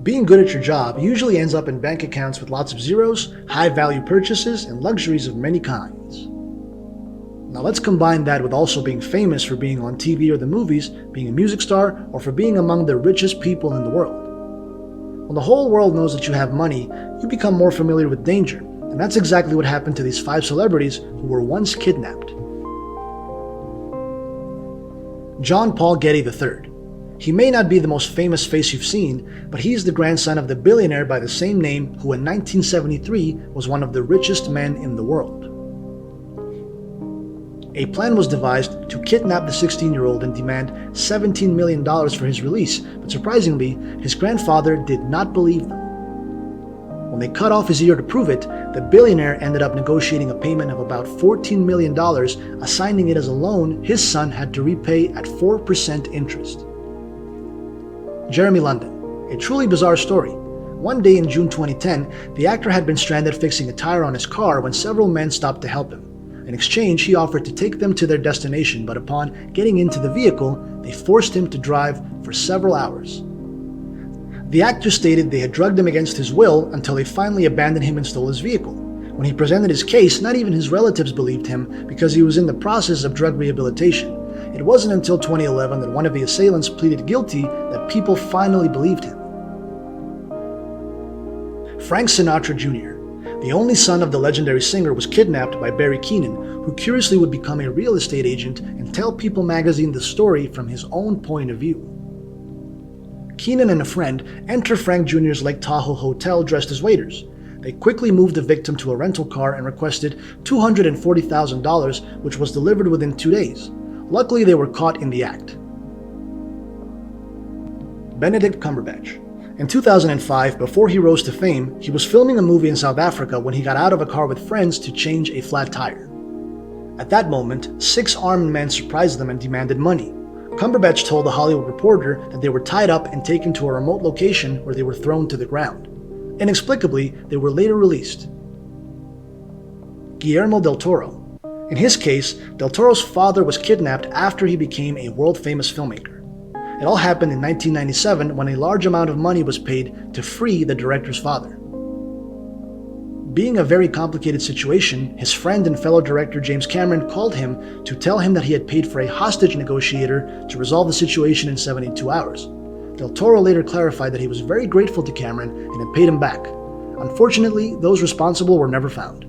Being good at your job usually ends up in bank accounts with lots of zeros, high-value purchases, and luxuries of many kinds. Now let's combine that with also being famous for being on TV or the movies, being a music star, or for being among the richest people in the world. When the whole world knows that you have money, you become more familiar with danger, and that's exactly what happened to these 5 celebrities who were once kidnapped. John Paul Getty III. He may not be the most famous face you've seen, but he's the grandson of the billionaire by the same name who in 1973 was one of the richest men in the world. A plan was devised to kidnap the 16-year-old and demand $17 million for his release, but surprisingly, his grandfather did not believe them. When they cut off his ear to prove it, the billionaire ended up negotiating a payment of about $14 million, assigning it as a loan his son had to repay at 4% interest. Jeremy London. A truly bizarre story. One day in June 2010, the actor had been stranded fixing a tire on his car when several men stopped to help him. In exchange, he offered to take them to their destination, but upon getting into the vehicle, they forced him to drive for several hours. The actor stated they had drugged him against his will until they finally abandoned him and stole his vehicle. When he presented his case, not even his relatives believed him because he was in the process of drug rehabilitation. It wasn't until 2011 that one of the assailants pleaded guilty that people finally believed him. Frank Sinatra Jr. The only son of the legendary singer was kidnapped by Barry Keenan, who curiously would become a real estate agent and tell People magazine the story from his own point of view. Keenan and a friend enter Frank Jr.'s Lake Tahoe hotel dressed as waiters. They quickly moved the victim to a rental car and requested $240,000, which was delivered within 2 days. Luckily, they were caught in the act. Benedict Cumberbatch. In 2005, before he rose to fame, he was filming a movie in South Africa when he got out of a car with friends to change a flat tire. At that moment, 6 armed men surprised them and demanded money. Cumberbatch told the Hollywood Reporter that they were tied up and taken to a remote location where they were thrown to the ground. Inexplicably, they were later released. Guillermo del Toro. In his case, del Toro's father was kidnapped after he became a world-famous filmmaker. It all happened in 1997 when a large amount of money was paid to free the director's father. Being a very complicated situation, his friend and fellow director James Cameron called him to tell him that he had paid for a hostage negotiator to resolve the situation in 72 hours. Del Toro later clarified that he was very grateful to Cameron and had paid him back. Unfortunately, those responsible were never found.